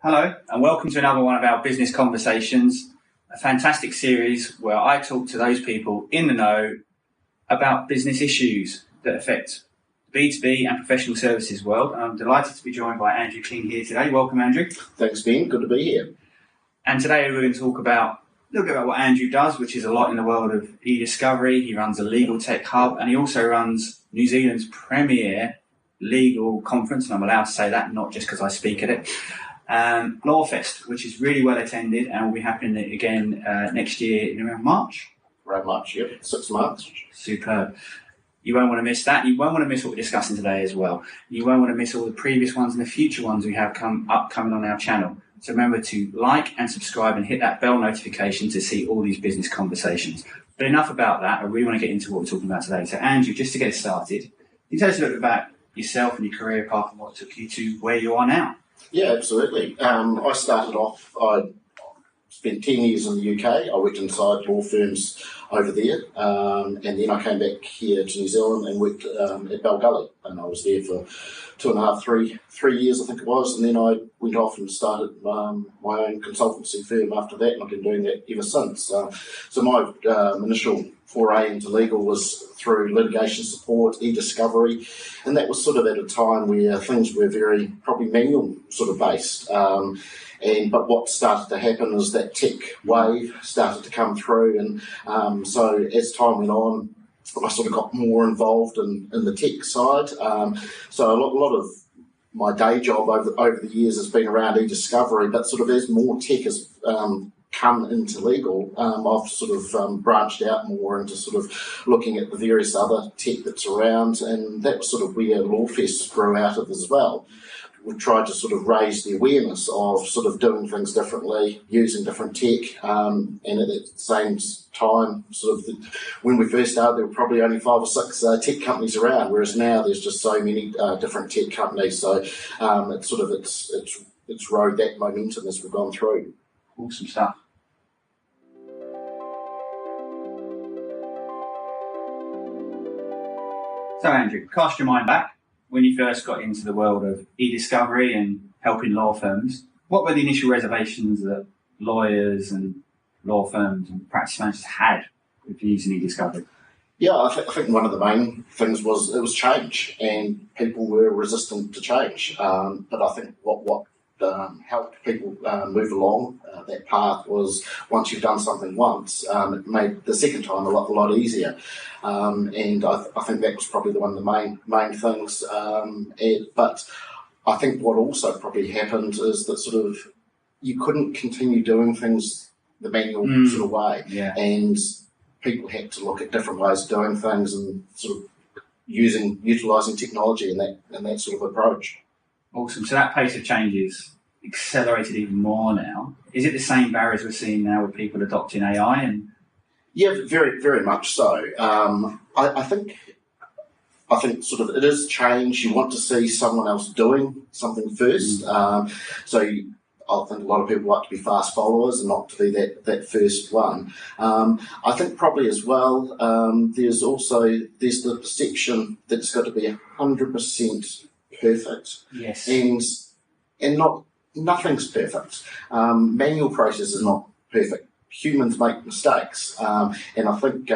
Hello, and welcome to another one of our business conversations, a fantastic series where I talk to those people in the know about business issues that affect the B2B and professional services world. And I'm delighted to be joined by Andrew King here today. Welcome, Andrew. Thanks, Ben. Good to be here. And today we're going to talk about a little bit about what Andrew does, which is a lot in the world of eDiscovery. He runs a legal tech hub, and he also runs New Zealand's premier legal conference, and I'm allowed to say that, not just because I speak at it. LawFest, which is really well attended and will be happening again next year in around March. Around March, yep. 6 months. Superb. You won't want to miss that. You won't want to miss what we're discussing today as well. You won't want to miss all the previous ones and the future ones we have upcoming on our channel. So remember to like and subscribe and hit that bell notification to see all these business conversations. But enough about that. I really want to get into what we're talking about today. So Andrew, just to get us started, can you tell us a little bit about yourself and your career path and what took you to where you are now? Yeah, absolutely. I started off, I spent 10 years in the UK. I worked inside law firms over there, and then I came back here to New Zealand and worked at Bell Gully, and I was there for 2.5, 3 years, I think it was, and then I went off and started my own consultancy firm after that, and I've been doing that ever since. So my initial foray into legal was through litigation support, eDiscovery, and that was sort of at a time where things were very probably manual sort of based. But what started to happen is that tech wave started to come through, and so as time went on, I sort of got more involved in the tech side. So a lot of my day job over the years has been around eDiscovery, but sort of as more tech has come into legal, I've sort of branched out more into sort of looking at the various other tech that's around, and that was sort of where LawFest grew out of as well. We tried to sort of raise the awareness of sort of doing things differently, using different tech, and at the same time, sort of when we first started, there were probably only 5 or 6 tech companies around, whereas now there's just so many different tech companies. So it's sort of it's rode that momentum as we've gone through. Awesome stuff. So Andrew, cast your mind back. When you first got into the world of eDiscovery and helping law firms, what were the initial reservations that lawyers and law firms and practice managers had with using eDiscovery? Yeah, I think one of the main things was it was change, and people were resistant to change. But I think what helped people move along that path was once you've done something once, it made the second time a lot easier. And I think that was probably one of the main things. But I think what also probably happened is that sort of you couldn't continue doing things the manual sort of way. Yeah. And people had to look at different ways of doing things and sort of utilising technology in that sort of approach. Awesome. So that pace of change is accelerated even more now. Is it the same barriers we're seeing now with people adopting AI? Yeah, very, very much so. I think sort of it is change. You want to see someone else doing something first. So I think a lot of people like to be fast followers and not to be that first one. I think probably as well, there's the perception that it's got to be 100% perfect. Yes. And nothing's perfect. Manual process is not perfect. Humans make mistakes, and I think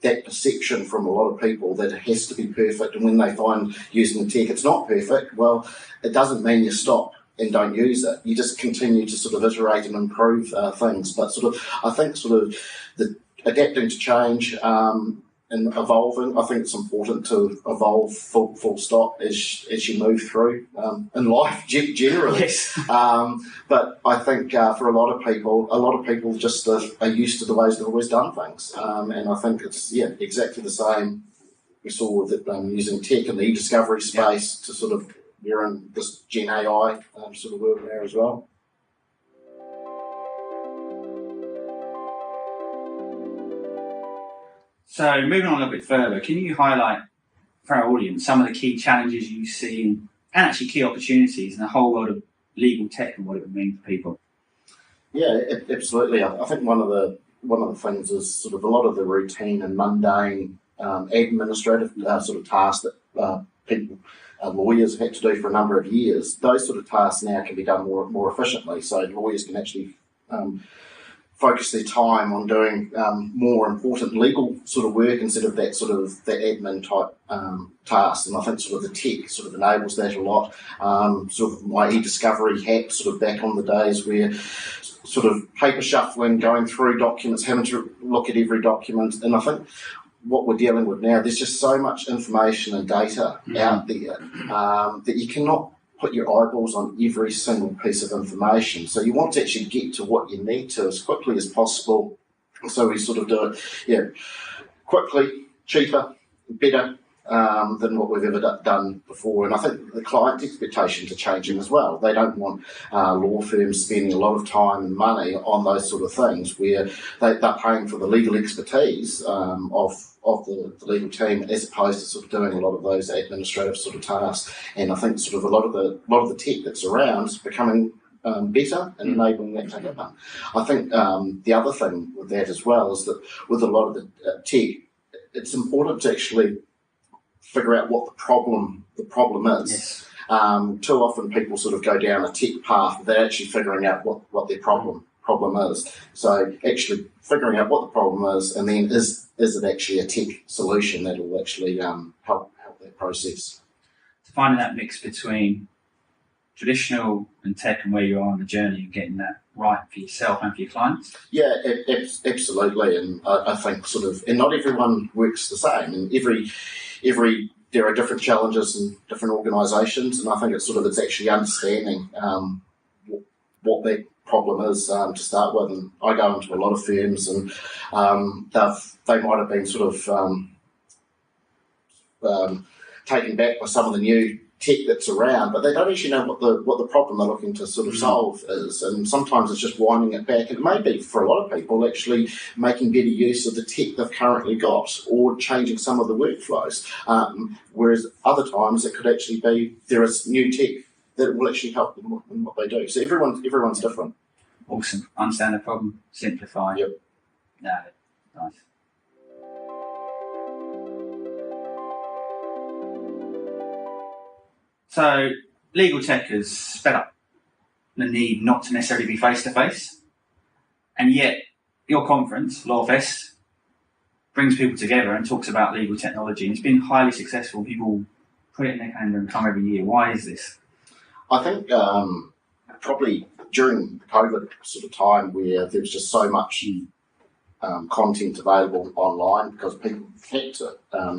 that perception from a lot of people that it has to be perfect, and when they find using the tech it's not perfect, well, it doesn't mean you stop and don't use it. You just continue to sort of iterate and improve things. But I think the adapting to change and evolving, I think it's important to evolve full stop as you move through in life generally. Yes. But I think for a lot of people just are used to the ways they've always done things. And I think it's exactly the same. We saw with it using tech in the eDiscovery space to sort of we're in this Gen AI sort of world there as well. So moving on a little bit further, can you highlight for our audience some of the key challenges you see and actually key opportunities in the whole world of legal tech and what it would mean for people? Yeah, absolutely. I think one of the things is sort of a lot of the routine and mundane administrative sort of tasks that people, lawyers had to do for a number of years, those sort of tasks now can be done more efficiently. So lawyers can actually focus their time on doing more important legal sort of work instead of that admin type task. And I think sort of the tech sort of enables that a lot. Sort of my eDiscovery hat sort of back on the days where sort of paper shuffling, going through documents, having to look at every document. And I think what we're dealing with now, there's just so much information and data out there that you cannot put your eyeballs on every single piece of information. So you want to actually get to what you need to as quickly as possible. So we sort of do it, quickly, cheaper, better than what we've ever done before. And I think the client expectations are changing as well. They don't want law firms spending a lot of time and money on those sort of things where they're paying for the legal expertise of the legal team as opposed to sort of doing a lot of those administrative sort of tasks. And I think sort of a lot of the tech that's around is becoming better and enabling that to happen. I think the other thing with that as well is that with a lot of the tech, it's important to actually figure out what the problem is. Yes. Too often people sort of go down a tech path without actually figuring out what their problem is. So actually figuring out what the problem is, and then is it actually a tech solution that will actually help that process. Finding that mix between traditional and tech and where you are on the journey and getting that right for yourself and for your clients? Yeah, absolutely. And I think sort of, and not everyone works the same. And there are different challenges in different organisations, and I think it's actually understanding what that problem is to start with. And I go into a lot of firms, and they might have been sort of taken back by some of the new tech that's around, but they don't actually know what the problem they're looking to sort of solve is. And sometimes it's just winding it back. And it may be for a lot of people actually making better use of the tech they've currently got, or changing some of the workflows. Whereas other times it could actually be there is new tech that will actually help them in what they do. So everyone's different. Awesome. Understand the problem, simplify. Yep. No, nice. So, legal tech has sped up the need not to necessarily be face-to-face, and yet your conference, LawFest, brings people together and talks about legal technology, and it's been highly successful. People put it in their calendar and come every year. Why is this? I think probably during the COVID sort of time where there was just so much content available online because people had to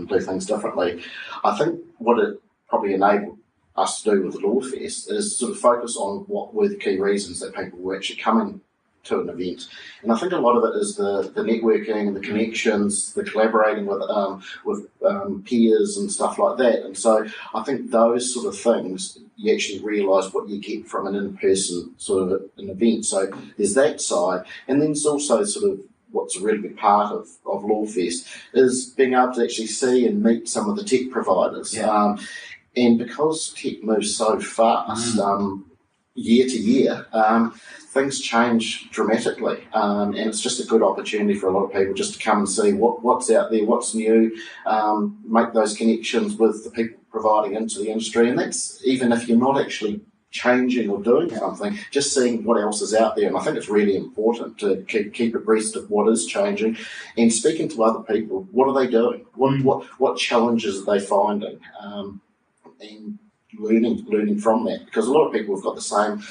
do things differently, I think what it probably enabled us to do with the LawFest is sort of focus on what were the key reasons that people were actually coming to an event. And I think a lot of it is the networking, the connections, the collaborating with peers and stuff like that. And so I think those sort of things, you actually realise what you get from an in-person sort of an event. So there's that side. And then there's also sort of what's a really big part of LawFest is being able to actually see and meet some of the tech providers. Yeah. And because tech moves so fast, year to year, things change dramatically. And it's just a good opportunity for a lot of people just to come and see what's out there, what's new, make those connections with the people providing into the industry. And that's even if you're not actually changing or doing something, just seeing what else is out there. And I think it's really important to keep abreast of what is changing and speaking to other people. What are they doing? What challenges are they finding? And learning from that, because a lot of people have got the same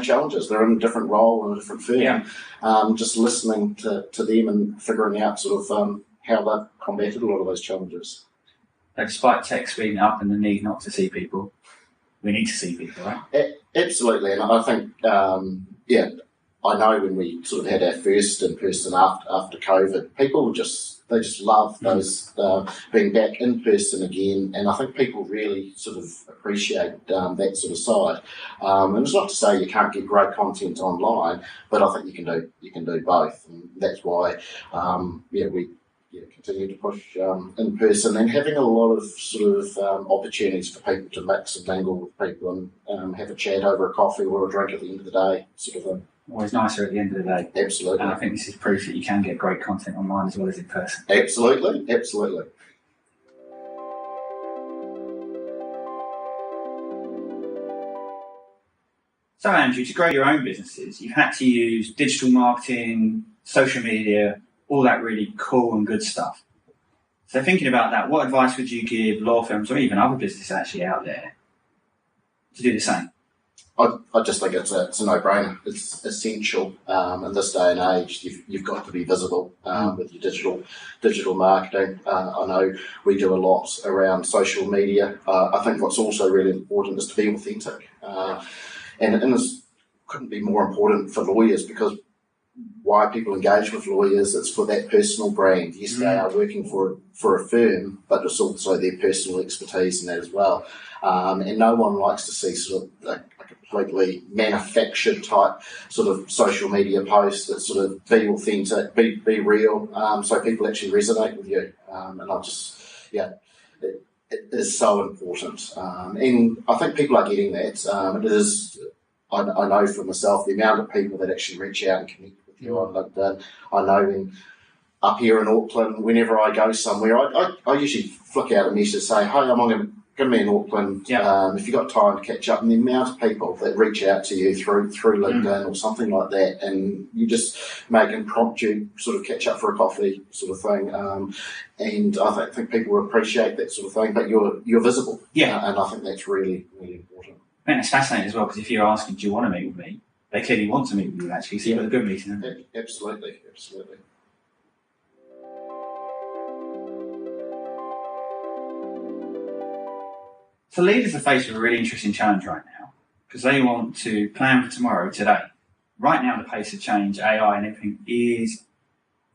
challenges. They're in a different role in a different firm. Yeah. Just listening to them and figuring out sort of how they've combated a lot of those challenges. Despite tech speeding up and the need not to see people, we need to see people, right? Absolutely, and I think I know when we sort of had our first in person after COVID, people just love those being back in person again, and I think people really sort of appreciate that sort of side. And it's not to say you can't get great content online, but I think you can do both, and that's why we continue to push in person and having a lot of sort of opportunities for people to mix and mingle with people and have a chat over a coffee or a drink at the end of the day, sort of thing. Always nicer at the end of the day. Absolutely. And I think this is proof that you can get great content online as well as in person. Absolutely. So, Andrew, to grow your own businesses, you've had to use digital marketing, social media, all that really cool and good stuff. So thinking about that, what advice would you give law firms or even other businesses actually out there to do the same? I just think it's a no-brainer. It's essential in this day and age. You've got to be visible with your digital marketing. I know we do a lot around social media. I think what's also really important is to be authentic, and this couldn't be more important for lawyers, because why people engage with lawyers, it's for that personal brand. Yes, they are working for a firm, but it's also their personal expertise in that as well. And no one likes to see sort of a completely manufactured type sort of social media post that sort of be authentic, be real, so people actually resonate with you. And it is so important. And I think people are getting that. It is, I know for myself, the amount of people that actually reach out and connect with you on LinkedIn. I know up here in Auckland, whenever I go somewhere, I usually flick out a message to say, "Hey, I'm going to be in Auckland. If you've got time to catch up," and the amount of people that reach out to you through LinkedIn or something like that, and you just make impromptu sort of catch up for a coffee sort of thing. And I think people will appreciate that sort of thing, but you're visible. And I think that's really, really important. And it's fascinating as well, because if you're asking, do you want to meet with me? They clearly want to meet with you, actually, so you've got a good meeting. Absolutely. So leaders are faced with a really interesting challenge right now, because they want to plan for tomorrow, today. Right now, the pace of change, AI and everything is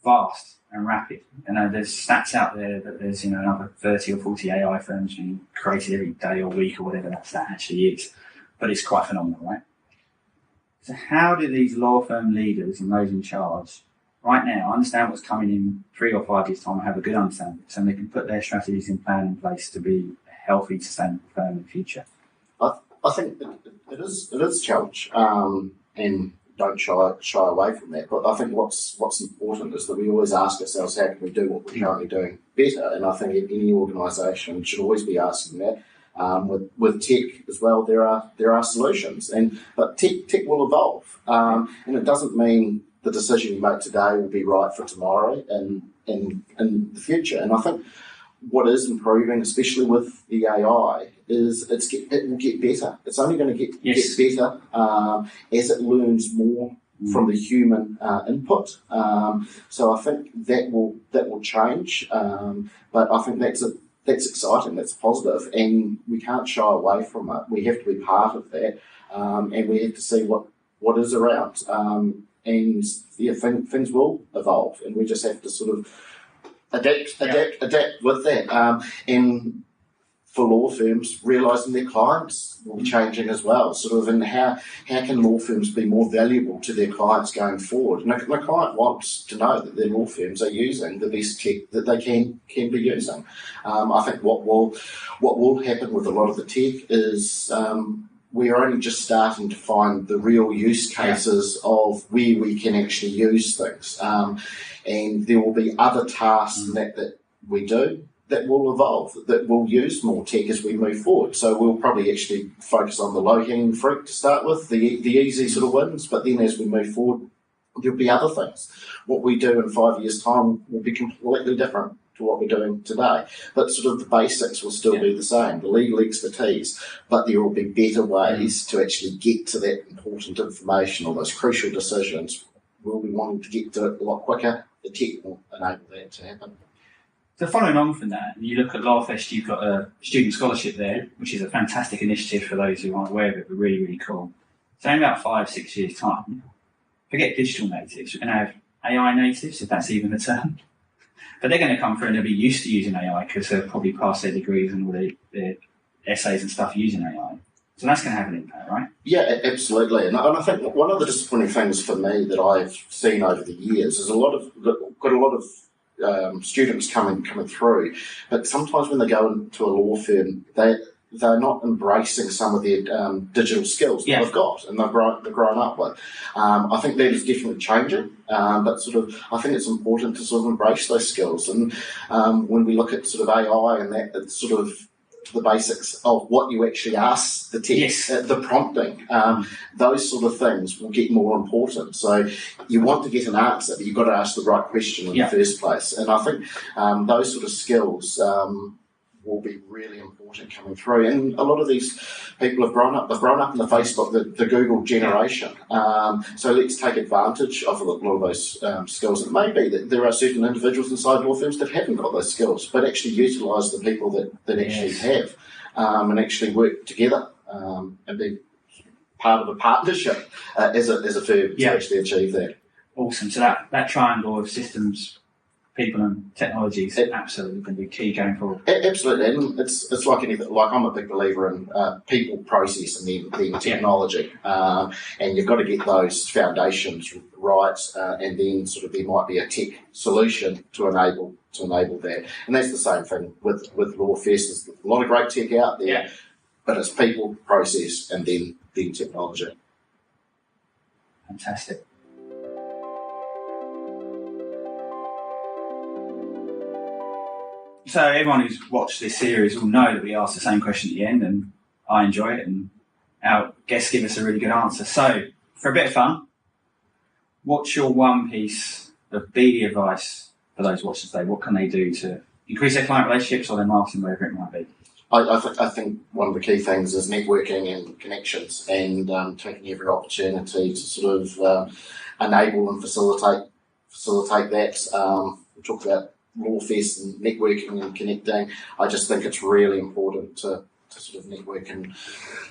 vast and rapid. There's stats out there that there's another 30 or 40 AI firms being created every day or week or whatever that stat actually is. But it's quite phenomenal, right? So how do these law firm leaders and those in charge right now understand what's coming in 3 or 5 years' time and have a good understanding, so they can put their strategies and plan in place to be a healthy, sustainable firm in the future? I think it is a challenge, and don't shy away from that. But I think what's important is that we always ask ourselves, how can we do what we're currently doing better? And I think any organisation should always be asking that. With tech as well, there are solutions, but tech will evolve, and it doesn't mean the decision you make today will be right for tomorrow and in the future. And I think what is improving, especially with the AI, is it will get better. It's only going to get better as it learns more from the human input. So I think that will change, but I think that's exciting, that's positive, and we can't shy away from it. We have to be part of that, and we have to see what is around. And things will evolve, and we just have to sort of adapt with that. And for law firms, realising their clients will be changing as well, sort of, and how can law firms be more valuable to their clients going forward? And the client wants to know that their law firms are using the best tech that they can be using. I think what will happen with a lot of the tech is we are only just starting to find the real use cases of where we can actually use things. And there will be other tasks that we do that will evolve, that will use more tech as we move forward. So we'll probably actually focus on the low-hanging fruit to start with, the easy sort of wins, but then as we move forward, there'll be other things. What we do in 5 years' time will be completely different to what we're doing today. But sort of the basics will still be the same, the legal expertise, but there will be better ways to actually get to that important information or those crucial decisions. We'll be wanting to get to it a lot quicker. The tech will enable that to happen. So following on from that, you look at LawFest, you've got a student scholarship there, which is a fantastic initiative for those who aren't aware of it, but really, really cool. So in about 5-6 years' time, forget digital natives, we're going to have AI natives, if that's even a term. But they're going to come through and they'll be used to using AI because they'll probably pass their degrees and all their essays and stuff using AI. So that's going to have an impact, right? Yeah, absolutely. And I think one of the disappointing things for me that I've seen over the years is got a lot of students coming through, but sometimes when they go into a law firm, they're not embracing some of their digital skills that they've got and they've grown up with. I think that is definitely changing, but sort of I think it's important to sort of embrace those skills. And when we look at sort of AI and that, it's sort of the basics of what you actually ask the text, the prompting, those sort of things will get more important. So you want to get an answer, but you've got to ask the right question in the first place. And I think those sort of skills will be really important coming through. And a lot of these people have grown up in the Facebook, the Google generation. So let's take advantage of a lot of those skills. It may be that there are certain individuals inside law firms that haven't got those skills, but actually utilise the people that actually have, and actually work together and be part of a partnership as a firm to actually achieve that. Awesome. So that triangle of systems, people and technology is absolutely going to be key going forward. Absolutely, and it's like anything. Like I'm a big believer in people, process, and then technology. And you've got to get those foundations right, and then sort of there might be a tech solution to enable that. And that's the same thing with LawFest. There's a lot of great tech out there, but it's people, process, and then technology. Fantastic. So everyone who's watched this series will know that we ask the same question at the end, and I enjoy it, and our guests give us a really good answer. So, for a bit of fun, what's your one piece of BD advice for those watching today? What can they do to increase their client relationships or their marketing, wherever it might be? I think one of the key things is networking and connections, and taking every opportunity to sort of enable and facilitate that. We talked about LawFest and networking and connecting. I just think it's really important to sort of network and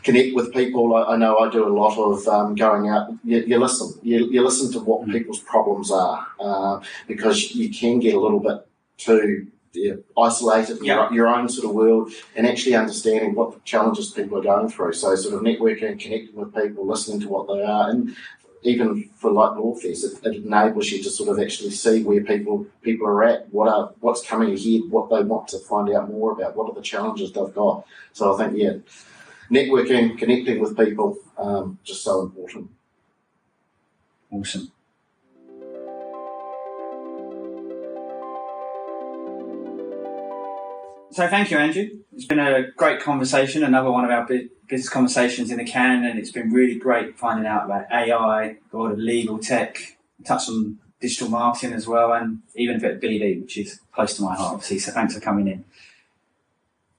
connect with people. I know I do a lot of going out. You listen to what people's problems are, because you can get a little bit too isolated in your own sort of world, and actually understanding what challenges people are going through. So sort of networking, connecting with people, listening to what they are, and even for like LawFest, it enables you to sort of actually see where people are at, what's coming ahead, what they want to find out more about, what are the challenges they've got. So I think, networking, connecting with people, just so important. Awesome. So thank you, Andrew. It's been a great conversation, another one of our business conversations in the can, and it's been really great finding out about AI, the world of legal tech, touched on digital marketing as well, and even a bit of BD, which is close to my heart, obviously. So thanks for coming in.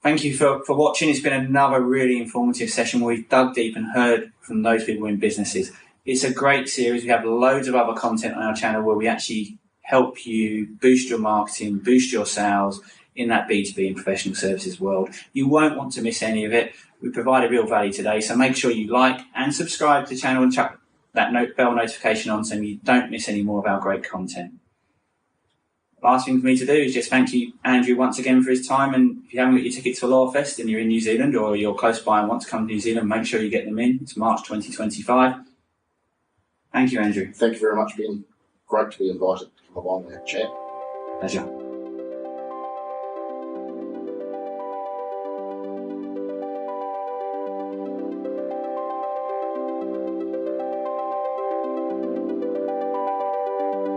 Thank you for watching. It's been another really informative session where we've dug deep and heard from those people in businesses. It's a great series. We have loads of other content on our channel where we actually help you boost your marketing, boost your sales in that B2B and professional services world. You won't want to miss any of it. We provide a real value today, so make sure you like and subscribe to the channel and chuck that bell notification on so you don't miss any more of our great content. Last thing for me to do is just thank you, Andrew, once again for his time. And if you haven't got your tickets for LawFest and you're in New Zealand or you're close by and want to come to New Zealand, make sure you get them in. It's March 2025. Thank you, Andrew. Thank you very much, Ben. Great to be invited to come along and have a chat. Pleasure.